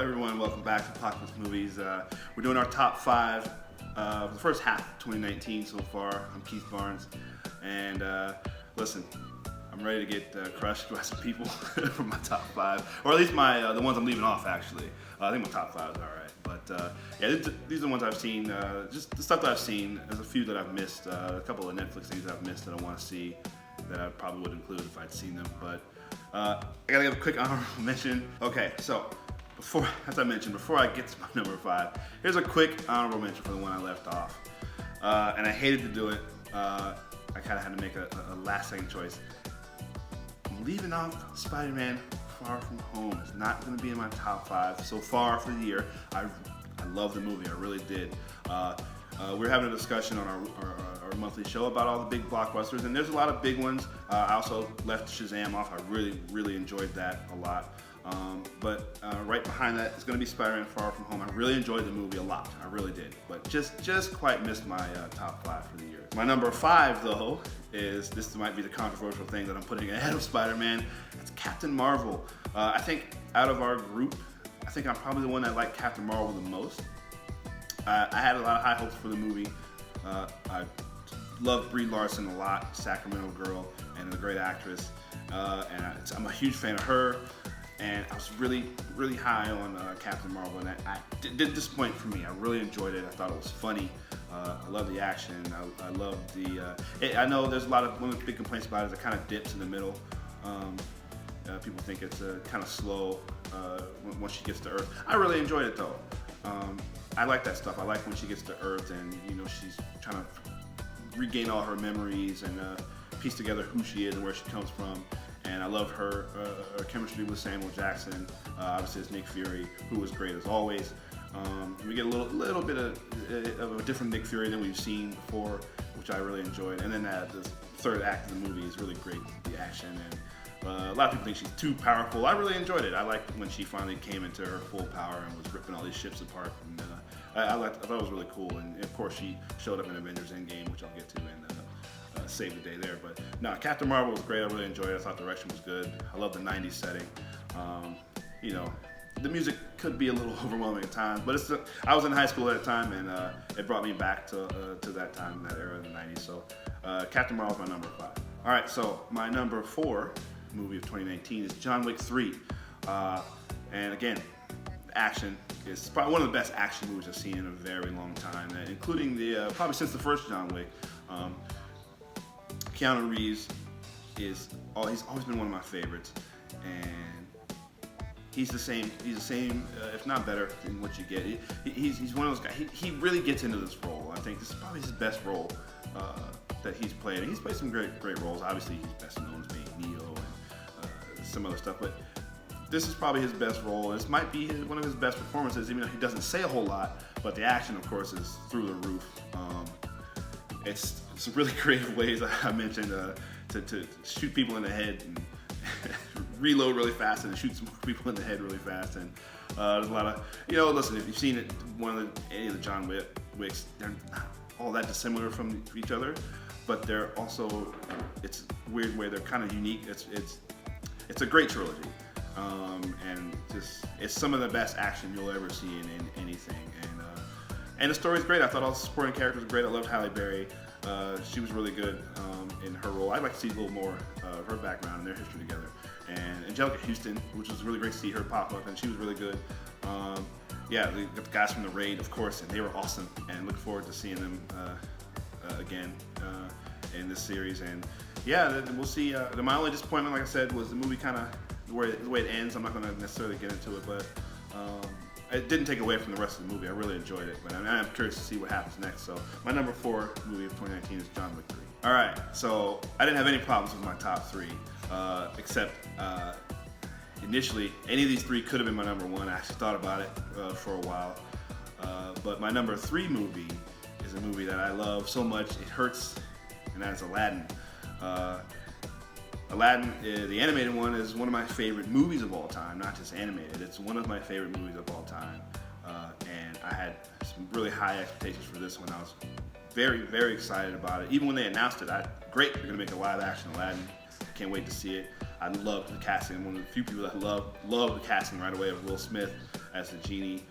everyone, welcome back to Apocaflix Movies. We're doing our top 5 for the first half of 2019 so far. I'm Keith Barnes, and listen, I'm ready to get crushed by some people from my top 5, or at least my the ones I'm leaving off actually. I think my top 5 is alright, but yeah, these are the ones I've seen, just the stuff that I've seen. There's a few that I've missed, a couple of Netflix things that I've missed that I want to see that I probably would include if I'd seen them, but I gotta give a quick honorable mention. Okay, so as I mentioned, before I get to my number 5, here's a quick honorable mention for the one I left off. And I hated to do it. I kind of had to make a last-second choice. I'm leaving off Spider-Man Far From Home. It's not going to be in my top 5 so far for the year. I love the movie. I really did. We're having a discussion on our monthly show about all the big blockbusters, and there's a lot of big ones. I also left Shazam off. I really enjoyed that a lot. But right behind that is going to be Spider-Man Far From Home. I really enjoyed the movie a lot. I really did. But just quite missed my top 5 for the year. My number 5, though, this might be the controversial thing that I'm putting ahead of Spider-Man. It's Captain Marvel. I think out of our group, I think I'm probably the one that liked Captain Marvel the most. I had a lot of high hopes for the movie. I love Brie Larson a lot, Sacramento girl, and a great actress. And I'm a huge fan of her. And I was really high on Captain Marvel, and I did disappoint for me. I really enjoyed it. I thought it was funny. I love the action. I love the. I know there's a lot of one of the big complaints about it is it kind of dips in the middle. People think it's kind of slow once she gets to Earth. I really enjoyed it though. I like that stuff. I like when she gets to Earth and she's trying to regain all her memories and piece together who she is and where she comes from. And I love her chemistry with Samuel Jackson, obviously as Nick Fury, who was great as always. We get a little bit of a different Nick Fury than we've seen before, which I really enjoyed. And then the third act of the movie is really great, the action. And a lot of people think she's too powerful. I really enjoyed it. I liked when she finally came into her full power and was ripping all these ships apart. And I thought it was really cool. And of course, she showed up in Avengers Endgame, which I'll get to in save the day there. But no, Captain Marvel was great. I really enjoyed it. I thought the direction was good. I love the 90s setting. The music could be a little overwhelming at times, but I was in high school at the time, and it brought me back to that time, that era in the 90s. So Captain Marvel is my number 5. All right, so my number 4 movie of 2019 is John Wick 3. And again, action is probably one of the best action movies I've seen in a very long time, including probably since the first John Wick. Keanu Reeves he's always been one of my favorites, and he's the same, if not better than what you get. He's one of those guys, he really gets into this role. I think this is probably his best role that he's played. And he's played some great roles. Obviously, he's best known as being Neo and some other stuff, but this is probably his best role. This might be one of his best performances, even though he doesn't say a whole lot, but the action, of course, is through the roof. It's some really creative ways I mentioned to shoot people in the head and reload really fast and shoot some people in the head really fast. And there's a lot of, listen, if you've seen it, any of the John Wicks, they're not all that dissimilar from each other, but they're also, it's a weird way, they're kind of unique. It's a great trilogy. And it's some of the best action you'll ever see in anything. And the story's great. I thought all the supporting characters were great. I loved Halle Berry. She was really good in her role. I'd like to see a little more of her background and their history together. And Angelica Houston, which was really great to see her pop up, and she was really good. The guys from The Raid, of course, and they were awesome. And looking forward to seeing them again in this series. And yeah, we'll see. My only disappointment, like I said, was the movie kind of the way it ends. I'm not going to necessarily get into it, but it didn't take away from the rest of the movie. I really enjoyed it, but I'm curious to see what happens next. So my number 4 movie of 2019 is John Wick 3. All right, so I didn't have any problems with my top 3, except initially any of these 3 could have been my number 1. I actually thought about it for a while, but my number 3 movie is a movie that I love so much it hurts, and that is Aladdin. Aladdin, the animated one, is one of my favorite movies of all time, not just animated. It's one of my favorite movies of all time. And I had some really high expectations for this one. I was very excited about it. Even when they announced it, great, they're gonna make a live action Aladdin. Can't wait to see it. I loved the casting. I'm one of the few people that love the casting right away of Will Smith. as the genie.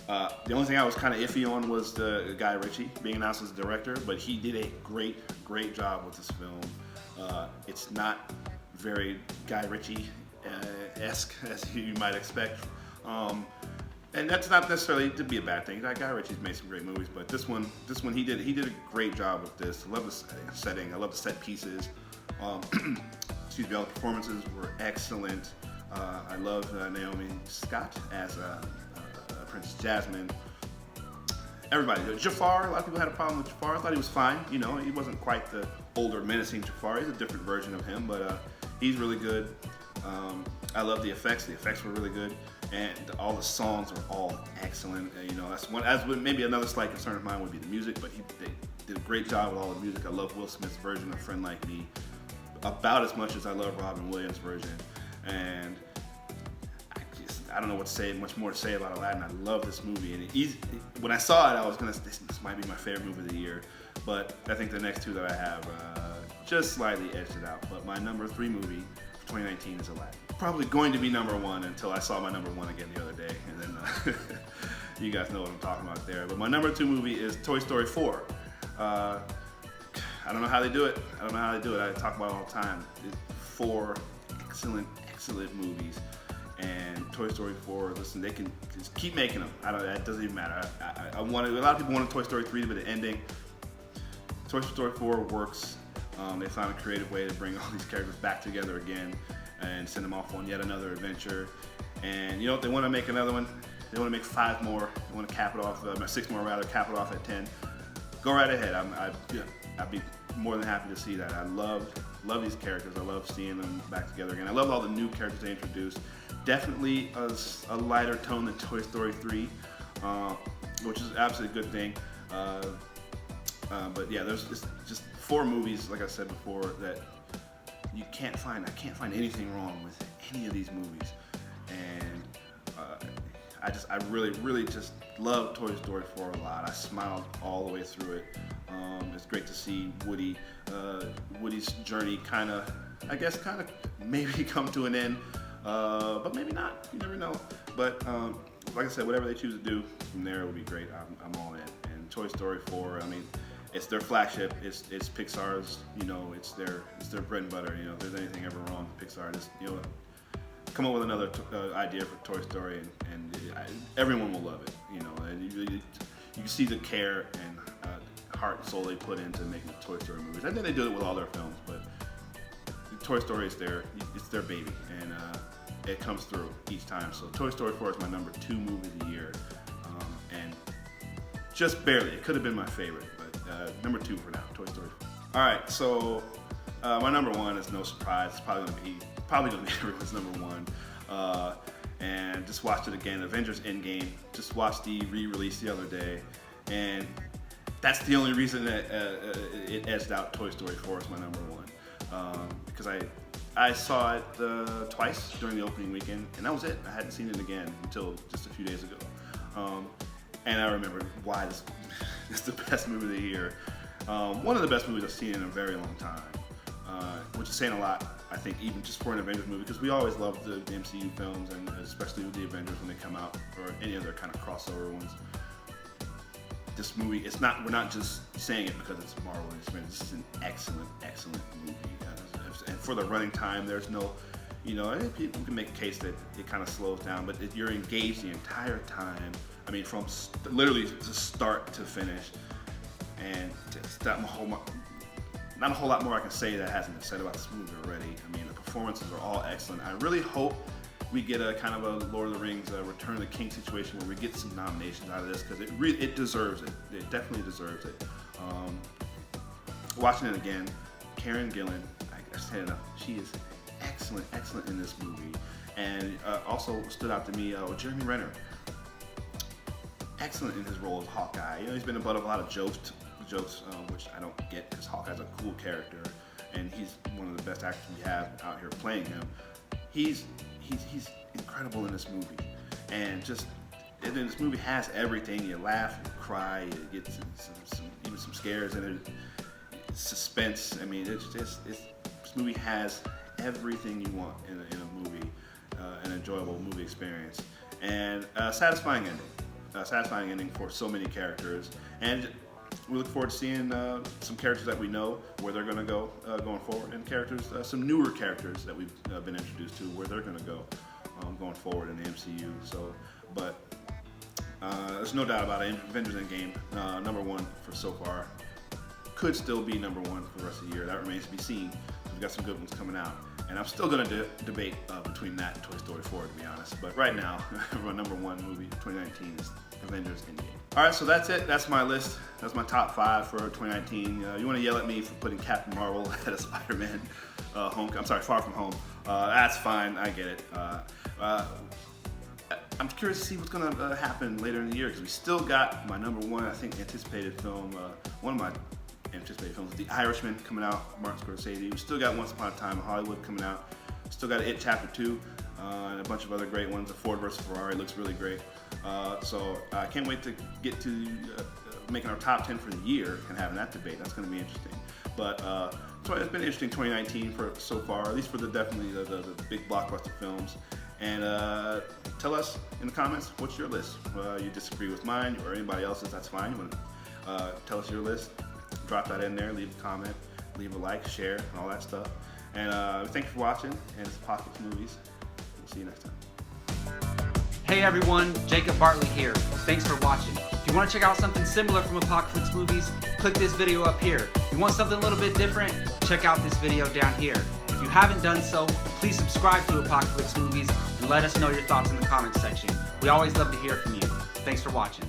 The only thing I was kind of iffy on was the Guy Ritchie being announced as the director, but he did a great job with this film. It's not very Guy Ritchie-esque as you might expect. And that's not necessarily to be a bad thing. Guy Ritchie's made some great movies, but this one he did a great job with this. I love the setting. I love the set pieces. Excuse me, all the performances were excellent. I love Naomi Scott as Princess Jasmine. Everybody, Jafar. A lot of people had a problem with Jafar. I thought he was fine. You know, he wasn't quite the older, menacing Jafar. He's a different version of him, but he's really good. I love the effects. The effects were really good, and all the songs are all excellent. You know, that's one. As maybe another slight concern of mine would be the music, but they did a great job with all the music. I love Will Smith's version of "Friend Like Me" about as much as I love Robin Williams' version, and I don't know what to say, much more to say about Aladdin. I love this movie, and when I saw it, I was gonna this might be my favorite movie of the year, but I think the next two that I have just slightly edged it out. But my number 3 movie for 2019 is Aladdin. Probably going to be number 1 until I saw my number 1 again the other day, and then you guys know what I'm talking about there. But my number 2 movie is Toy Story 4. I don't know how they do it. I talk about it all the time. It's 4 excellent movies. And Toy Story 4, listen, they can just keep making them. It doesn't even matter. A lot of people wanted Toy Story 3 to be the ending. Toy Story 4 works. They found a creative way to bring all these characters back together again and send them off on yet another adventure. And you know, if they want to make another one, they want to make 5 more. They want to cap it off, 6 more rather, cap it off at 10. Go right ahead. I'd be more than happy to see that. I love these characters. I love seeing them back together again. I love all the new characters they introduced. Definitely a lighter tone than Toy Story 3, which is absolutely a good thing. But yeah, there's just 4 movies, like I said before, that I can't find anything wrong with any of these movies. And I really just love Toy Story 4 a lot. I smiled all the way through it. It's great to see Woody's journey kind of maybe come to an end. But maybe not. You never know. But like I said, whatever they choose to do from there will be great. I'm all in. And Toy Story 4, I mean, it's their flagship. It's Pixar's. You know, it's their bread and butter. You know, if there's anything ever wrong with Pixar, just come up with another idea for Toy Story, and everyone will love it. You know, and you can see the care and heart and soul they put into making the Toy Story movies. I think they do it with all their films, but Toy Story is it's their baby, and it comes through each time. So Toy Story 4 is my number 2 movie of the year, and just barely. It could have been my favorite, but number 2 for now, Toy Story 4. All right, so my number 1 is no surprise. It's probably gonna be everyone's number 1. And just watched it again. Avengers Endgame. Just watched the re-release the other day, and that's the only reason that it edged out Toy Story 4 as my number 1. Because I saw it twice during the opening weekend, and that was it. I hadn't seen it again until just a few days ago. And I remember why this is the best movie of the year. One of the best movies I've seen in a very long time, which is saying a lot, I think, even just for an Avengers movie, because we always love the MCU films, and especially with the Avengers when they come out, or any other kind of crossover ones. This movie, we're not just saying it because it's Marvel and Spirit. This is an excellent movie. And for the running time, there's no, people can make a case that it kind of slows down, but you're engaged the entire time. I mean, from literally to start to finish. And not a whole lot more I can say that hasn't been said about this movie already. I mean, the performances are all excellent. I really hope we get a kind of a Lord of the Rings Return of the King situation where we get some nominations out of this, because it deserves it. It definitely deserves it. Watching it again, Karen Gillan, I said enough, she is excellent in this movie. And also stood out to me, Jeremy Renner. Excellent in his role as Hawkeye. He's been the butt of a lot of jokes, which I don't get, because Hawkeye's a cool character, and he's one of the best actors we have out here playing him. He's incredible in this movie, and this movie has everything. You laugh, you cry, you get even some scares, and suspense. I mean, this movie has everything you want in a movie, an enjoyable movie experience. And satisfying ending for so many characters. And we look forward to seeing some characters that we know where they're going to go going forward, and some newer characters that we've been introduced to where they're going to go going forward in the MCU. But there's no doubt about it. Avengers Endgame, #1 for so far, could still be #1 for the rest of the year. That remains to be seen. We've got some good ones coming out, and I'm still going to debate between that and Toy Story 4, to be honest. But right now, my #1 movie 2019 is Avengers Endgame. All right, so that's it. That's my list. That's my top 5 for 2019. You want to yell at me for putting Captain Marvel ahead of Spider-Man Far From Home. That's fine. I get it. I'm curious to see what's going to happen later in the year, because we still got my #1, I think, anticipated film. One of my anticipated films is The Irishman coming out, Martin Scorsese. We still got Once Upon a Time in Hollywood coming out. Still got It Chapter 2 and a bunch of other great ones. The Ford vs. Ferrari looks really great. So I can't wait to get to making our top 10 for the year and having that debate. That's going to be interesting. But so it's been an interesting 2019 so far, at least for definitely the big blockbuster films. And tell us in the comments, what's your list? You disagree with mine or anybody else's, that's fine. You want to tell us your list, drop that in there, leave a comment, leave a like, share, and all that stuff. And thank you for watching, and it's Apocaflix Movies. We'll see you next time. Hey everyone, Jacob Bartley here. Thanks for watching. If you want to check out something similar from Apocaflix Movies, click this video up here. If you want something a little bit different, check out this video down here. If you haven't done so, please subscribe to Apocaflix Movies and let us know your thoughts in the comments section. We always love to hear from you. Thanks for watching.